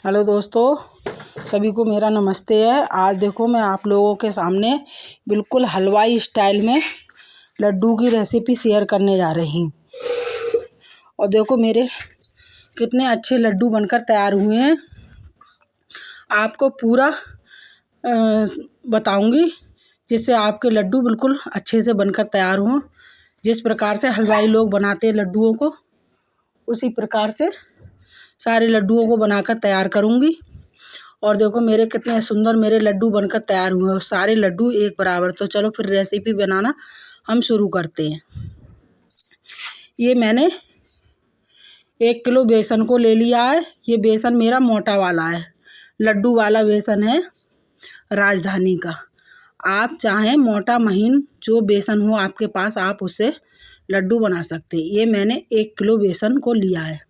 Hello दोस्तों, सभी को मेरा नमस्ते है। आज देखो मैं आप लोगों के सामने बिल्कुल हलवाई स्टाइल में लड्डू की रेसिपी शेयर करने जा रही हूँ। और देखो मेरे कितने अच्छे लड्डू बनकर तैयार हुए हैं। आपको पूरा बताऊंगी जिससे आपके लड्डू बिल्कुल अच्छे से बनकर तैयार हों। जिस प्रकार से हलवाई लोग बनाते हैं लड्डुओं को, उसी प्रकार से सारे लड्डुओं को बनाकर तैयार करूँगी। और देखो मेरे कितने सुंदर मेरे लड्डू बनकर तैयार हुए हैं, और सारे लड्डू एक बराबर। तो चलो फिर रेसिपी बनाना हम शुरू करते हैं। ये मैंने 1 किलो बेसन को ले लिया है। ये बेसन मेरा मोटा वाला है, लड्डू वाला बेसन है राजधानी का। आप चाहें मोटा महीन जो बेसन हो आपके पास, आप उससे लड्डू बना सकते हैं। ये मैंने 1 किलो बेसन को लिया है।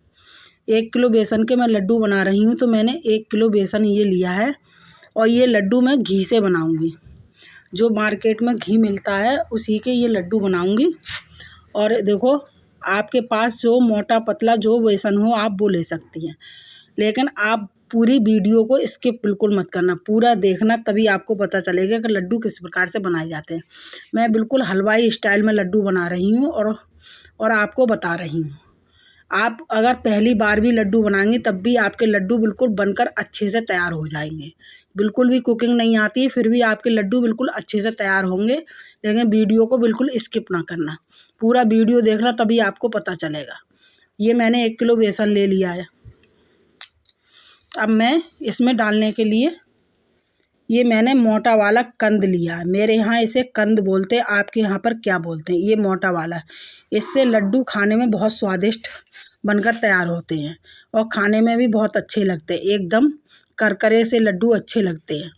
1 किलो बेसन के मैं लड्डू बना रही हूँ, तो मैंने 1 किलो बेसन ये लिया है। और ये लड्डू मैं घी से बनाऊँगी, जो मार्केट में घी मिलता है उसी के ये लड्डू बनाऊँगी। और देखो आपके पास जो मोटा पतला जो बेसन हो आप वो ले सकती हैं, लेकिन आप पूरी वीडियो को स्किप बिल्कुल मत करना, पूरा देखना, तभी आपको पता चलेगा कि लड्डू किस प्रकार से बनाए जाते हैं। मैं बिल्कुल हलवाई स्टाइल में लड्डू बना रही हूँ और आपको बता रही हूँ। आप अगर पहली बार भी लड्डू बनाएंगे तब भी आपके लड्डू बिल्कुल बनकर अच्छे से तैयार हो जाएंगे। बिल्कुल भी कुकिंग नहीं आती है फिर भी आपके लड्डू बिल्कुल अच्छे से तैयार होंगे। लेकिन वीडियो को बिल्कुल स्किप ना करना, पूरा वीडियो देखना, तभी आपको पता चलेगा। ये मैंने 1 किलो बेसन ले लिया है। अब मैं इसमें डालने के लिए ये मैंने मोटा वाला कंद लिया है। मेरे यहाँ इसे कंद बोलते हैं, आपके यहाँ पर क्या बोलते हैं। ये मोटा वाला, इससे लड्डू खाने में बहुत स्वादिष्ट बनकर तैयार होते हैं और खाने में भी बहुत अच्छे लगते हैं। एकदम करकरे से लड्डू अच्छे लगते हैं।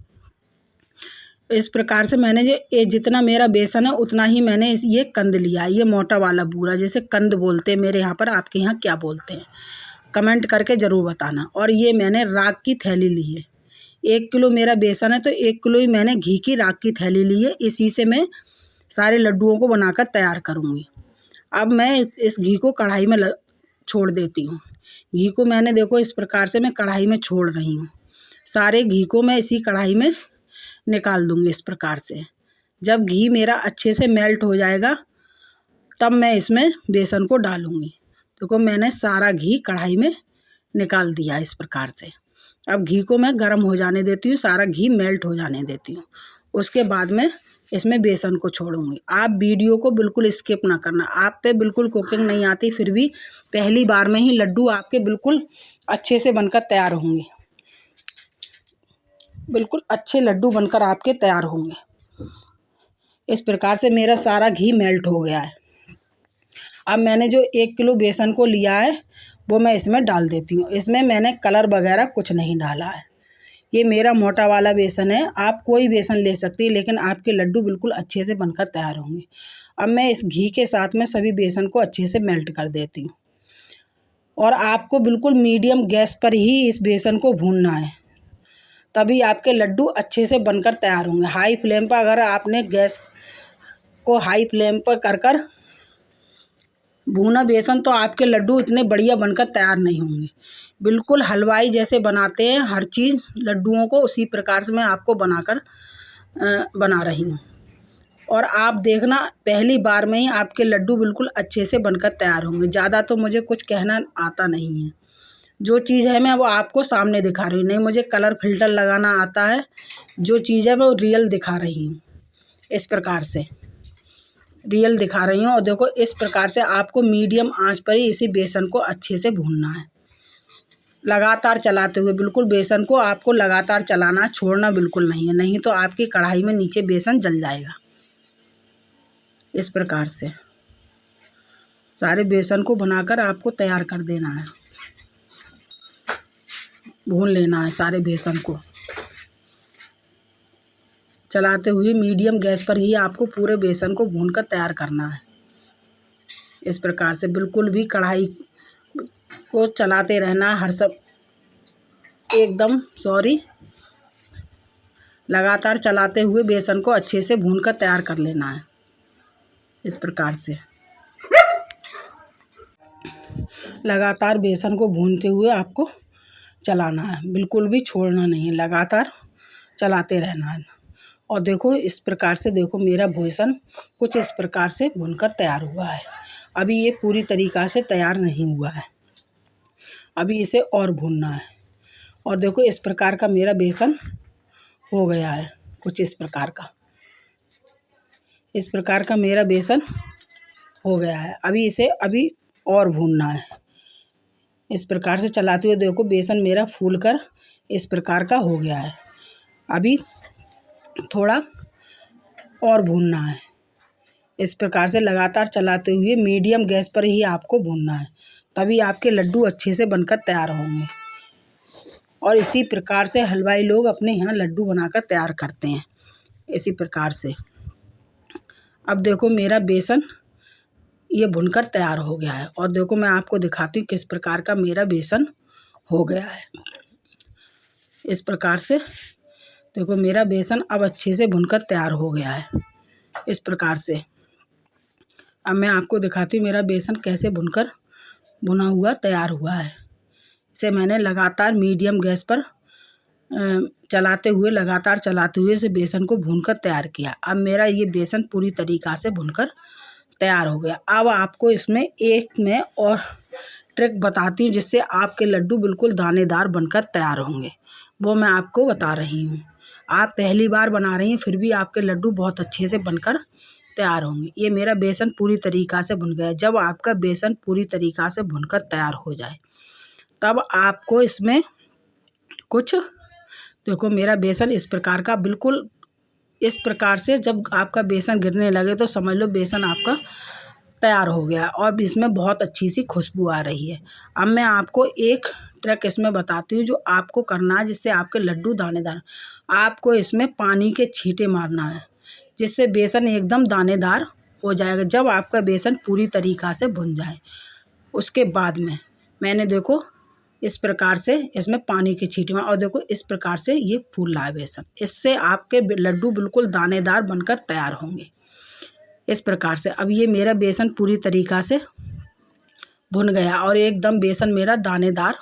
इस प्रकार से मैंने ये जितना मेरा बेसन है उतना ही मैंने ये कंद लिया है। ये मोटा वाला बूरा, जैसे कंद बोलते हैं मेरे यहाँ पर, आपके यहाँ क्या बोलते हैं कमेंट करके ज़रूर बताना। और ये मैंने राख की थैली ली है। 1 किलो मेरा बेसन है तो 1 किलो ही मैंने घी की राख की थैली ली है। इसी से मैं सारे लड्डुओं को बनाकर तैयार करूँगी। अब मैं इस घी को कढ़ाई में छोड़ देती हूँ। घी को मैंने देखो इस प्रकार से मैं कढ़ाई में छोड़ रही हूँ। सारे घी को मैं इसी कढ़ाई में निकाल दूँगी इस प्रकार से। जब घी मेरा अच्छे से मेल्ट हो जाएगा तब मैं इसमें बेसन को डालूँगी। देखो मैंने सारा घी कढ़ाई में निकाल दिया इस प्रकार से। अब घी को मैं गर्म हो जाने देती हूँ, सारा घी मेल्ट हो जाने देती हूँ। उसके बाद में इसमें बेसन को छोड़ूंगी। आप वीडियो को बिल्कुल स्किप ना करना। आप पे बिल्कुल कुकिंग नहीं आती फिर भी पहली बार में ही लड्डू आपके बिल्कुल अच्छे से बनकर तैयार होंगे। बिल्कुल अच्छे लड्डू बनकर आपके तैयार होंगे। इस प्रकार से मेरा सारा घी मेल्ट हो गया है। अब मैंने जो 1 किलो बेसन को लिया है वो मैं इसमें डाल देती हूँ। इसमें मैंने कलर वगैरह कुछ नहीं डाला है। ये मेरा मोटा वाला बेसन है, आप कोई बेसन ले सकती है, लेकिन आपके लड्डू बिल्कुल अच्छे से बनकर तैयार होंगे। अब मैं इस घी के साथ में सभी बेसन को अच्छे से मेल्ट कर देती हूँ। और आपको बिल्कुल मीडियम गैस पर ही इस बेसन को भूनना है, तभी आपके लड्डू अच्छे से बनकर तैयार होंगे। हाई फ्लेम पर अगर आपने गैस को हाई फ्लेम पर कर भूना बेसन तो आपके लड्डू इतने बढ़िया बनकर तैयार नहीं होंगे। बिल्कुल हलवाई जैसे बनाते हैं हर चीज़ लड्डुओं को, उसी प्रकार से मैं आपको बना रही हूँ। और आप देखना पहली बार में ही आपके लड्डू बिल्कुल अच्छे से बनकर तैयार होंगे। ज़्यादा तो मुझे कुछ कहना आता नहीं है, जो चीज़ है मैं वो आपको सामने दिखा रही हूँ। नहीं मुझे कलर फिल्टर लगाना आता है, जो चीज़ है वो रियल दिखा रही हूँ। इस प्रकार से रियल दिखा रही हूँ। और देखो इस प्रकार से आपको मीडियम आंच पर ही इसी बेसन को अच्छे से भूनना है, लगातार चलाते हुए। बिल्कुल बेसन को आपको लगातार चलाना है, छोड़ना बिल्कुल नहीं है, नहीं तो आपकी कढ़ाई में नीचे बेसन जल जाएगा। इस प्रकार से सारे बेसन को बनाकर आपको तैयार कर देना है, भून लेना है सारे बेसन को चलाते हुए। मीडियम गैस पर ही आपको पूरे बेसन को भूनकर तैयार करना है। इस प्रकार से बिल्कुल भी कढ़ाई को चलाते रहना हर लगातार चलाते हुए बेसन को अच्छे से भूनकर तैयार कर लेना है। इस प्रकार से लगातार बेसन को भूनते हुए आपको चलाना है, बिल्कुल भी छोड़ना नहीं है, लगातार चलाते रहना है। और देखो इस प्रकार से देखो मेरा बेसन कुछ इस प्रकार से भुनकर तैयार हुआ है। अभी ये पूरी तरीक़ा से तैयार नहीं हुआ है, अभी इसे और भूनना है। और देखो इस प्रकार का मेरा बेसन हो गया है, कुछ इस प्रकार का मेरा बेसन हो गया है। अभी इसे अभी और भूनना है। इस प्रकार से चलाते हुए देखो बेसन मेरा फूलकर इस प्रकार का हो गया है। अभी थोड़ा और भूनना है। इस प्रकार से लगातार चलाते हुए मीडियम गैस पर ही आपको भूनना है, तभी आपके लड्डू अच्छे से बनकर तैयार होंगे। और इसी प्रकार से हलवाई लोग अपने यहाँ लड्डू बनाकर तैयार करते हैं, इसी प्रकार से। अब देखो मेरा बेसन ये भुनकर तैयार हो गया है। और देखो मैं आपको दिखाती हूँ किस प्रकार का मेरा बेसन हो गया है। इस प्रकार से देखो मेरा बेसन अब अच्छे से भुनकर तैयार हो गया है, इस प्रकार से। अब मैं आपको दिखाती हूँ मेरा बेसन कैसे भुनकर भुना हुआ तैयार हुआ है। इसे मैंने लगातार मीडियम गैस पर लगातार चलाते हुए इसे बेसन को भूनकर तैयार किया। अब मेरा ये बेसन पूरी तरीक़ा से भुनकर तैयार हो गया। अब आपको इसमें एक मैं और ट्रिक बताती हूँ जिससे आपके लड्डू बिल्कुल दानेदार बनकर तैयार होंगे, वो मैं आपको बता रही हूँ। आप पहली बार बना रही हैं फिर भी आपके लड्डू बहुत अच्छे से बनकर तैयार होंगे। ये मेरा बेसन पूरी तरीक़ा से भुन गया है। जब आपका बेसन पूरी तरीक़ा से भुनकर तैयार हो जाए तब आपको इसमें कुछ देखो मेरा बेसन इस प्रकार का बिल्कुल इस प्रकार से जब आपका बेसन गिरने लगे तो समझ लो बेसन आपका तैयार हो गया और इसमें बहुत अच्छी सी खुशबू आ रही है। अब मैं आपको एक ट्रिक इसमें बताती हूँ जो आपको करना है जिससे आपके लड्डू दानेदार। आपको इसमें पानी के छींटे मारना है जिससे बेसन एकदम दानेदार हो जाएगा। जब आपका बेसन पूरी तरीक़ा से भुन जाए उसके बाद में मैंने देखो इस प्रकार से इसमें पानी के छींटे में और देखो इस प्रकार से ये फूल रहा है बेसन। इससे आपके लड्डू बिल्कुल दानेदार बनकर तैयार होंगे, इस प्रकार से। अब ये मेरा बेसन पूरी तरीक़ा से भुन गया और एकदम बेसन मेरा दानेदार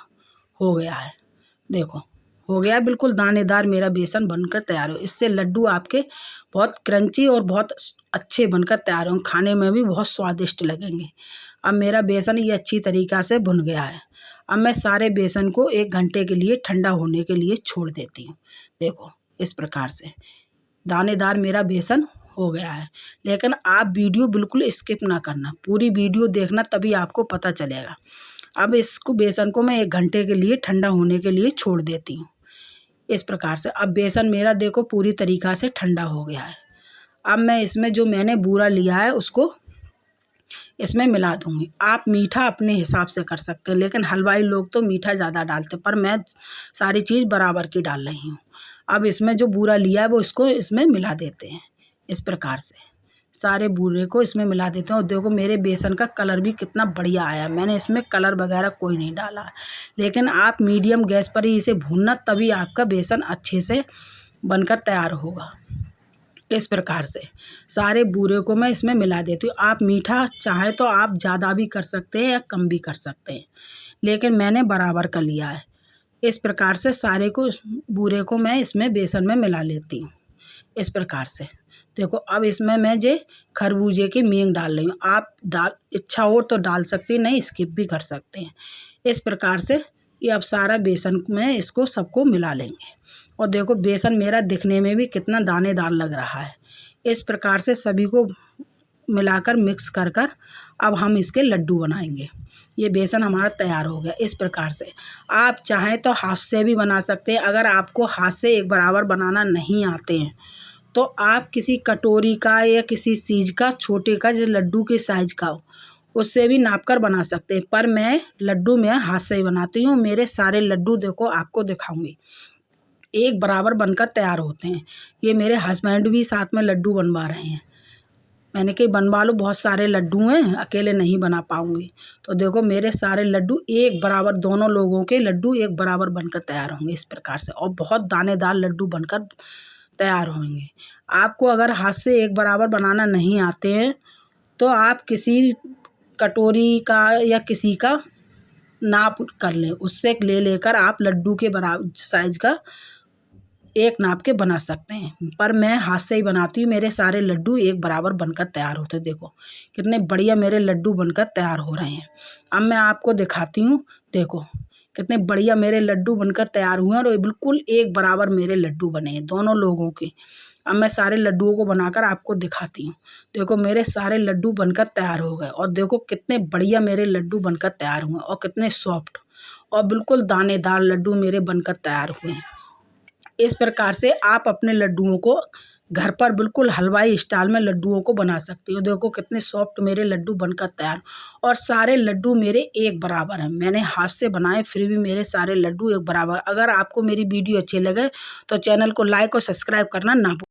हो गया है। देखो हो गया बिल्कुल दानेदार मेरा बेसन बनकर तैयार हो। इससे लड्डू आपके बहुत क्रंची और बहुत अच्छे बनकर तैयार होंगे, खाने में भी बहुत स्वादिष्ट लगेंगे। अब मेरा बेसन ये अच्छी तरीक़ा से भुन गया है। अब मैं सारे बेसन को 1 घंटे के लिए ठंडा होने के लिए छोड़ देती हूँ। देखो इस प्रकार से दानेदार मेरा बेसन हो गया है। लेकिन आप वीडियो बिल्कुल स्किप ना करना, पूरी वीडियो देखना तभी आपको पता चलेगा। अब इसको बेसन को मैं 1 घंटे के लिए ठंडा होने के लिए छोड़ देती हूँ, इस प्रकार से। अब बेसन मेरा देखो पूरी तरीक़ा से ठंडा हो गया है। अब मैं इसमें जो मैंने बूरा लिया है उसको इसमें मिला दूँगी। आप मीठा अपने हिसाब से कर सकते हैं, लेकिन हलवाई लोग तो मीठा ज़्यादा डालते हैं, पर मैं सारी चीज़ बराबर की डाल रही हूँ। अब इसमें जो बूरा लिया है वो इसको इसमें मिला देते हैं, इस प्रकार से सारे बूरे को इसमें मिला देते हैं। और देखो मेरे बेसन का कलर भी कितना बढ़िया आया। मैंने इसमें कलर वगैरह कोई नहीं डाला, लेकिन आप मीडियम गैस पर ही इसे भूनना तभी आपका बेसन अच्छे से बनकर तैयार होगा। इस प्रकार से सारे बूरे को मैं इसमें मिला देती हूँ। आप मीठा चाहे तो आप ज़्यादा भी कर सकते हैं या कम भी कर सकते हैं, लेकिन मैंने बराबर का लिया है। इस प्रकार से सारे को बूरे को मैं इसमें बेसन में मिला लेती हूँ, इस प्रकार से। देखो अब इसमें मैं जे खरबूजे की मेंग डाल रही हूँ। आप इच्छा हो तो डाल सकते हैं, नहीं स्किप भी कर सकते हैं। इस प्रकार से ये अब सारा बेसन में इसको सबको मिला लेंगे। और देखो बेसन मेरा दिखने में भी कितना दानेदार लग रहा है। इस प्रकार से सभी को मिलाकर मिक्स कर अब हम इसके लड्डू बनाएंगे। ये बेसन हमारा तैयार हो गया। इस प्रकार से आप चाहें तो हाथ से भी बना सकते हैं। अगर आपको हाथ से एक बराबर बनाना नहीं आते हैं तो आप किसी कटोरी का या किसी चीज़ का छोटे का जो लड्डू के साइज का हो उससे भी नाप कर बना सकते हैं, पर मैं लड्डू में हाथ से ही बनाती हूँ। मेरे सारे लड्डू देखो आपको दिखाऊंगी एक बराबर बनकर तैयार होते हैं। ये मेरे हस्बैंड भी साथ में लड्डू बनवा रहे हैं। मैंने कहा बनवा लो, बहुत सारे लड्डू हैं, अकेले नहीं बना पाऊँगी। तो देखो मेरे सारे लड्डू एक बराबर, दोनों लोगों के लड्डू एक बराबर बनकर तैयार होंगे, इस प्रकार से। और बहुत दानेदार लड्डू बनकर तैयार होंगे। आपको अगर हाथ से एक बराबर बनाना नहीं आते हैं तो आप किसी कटोरी का या किसी का नाप कर लें, उससे ले लेकर आप लड्डू के बराबर साइज़ का एक नाप के बना सकते हैं। पर मैं हाथ से ही बनाती हूँ, मेरे सारे लड्डू एक बराबर बनकर तैयार होते हैं। देखो कितने बढ़िया मेरे लड्डू बनकर तैयार हो रहे हैं। अब मैं आपको दिखाती हूँ, देखो कितने बढ़िया मेरे लड्डू बनकर तैयार हुए हैं और ये बिल्कुल एक बराबर मेरे लड्डू बने हैं दोनों लोगों के। अब मैं सारे लड्डुओं को बनाकर आपको दिखाती हूँ। देखो मेरे सारे लड्डू बनकर तैयार हो गए और देखो कितने बढ़िया मेरे लड्डू बनकर तैयार हुए और कितने सॉफ्ट और बिल्कुल दानेदार लड्डू मेरे बनकर तैयार हुए हैं। इस प्रकार से आप अपने लड्डुओं को घर पर बिल्कुल हलवाई स्टाइल में लड्डुओं को बना सकती हो। देखो कितने सॉफ्ट मेरे लड्डू बनकर तैयार और सारे लड्डू मेरे एक बराबर हैं। मैंने हाथ से बनाए फिर भी मेरे सारे लड्डू एक बराबर। अगर आपको मेरी वीडियो अच्छी लगे तो चैनल को लाइक और सब्सक्राइब करना ना भूलें।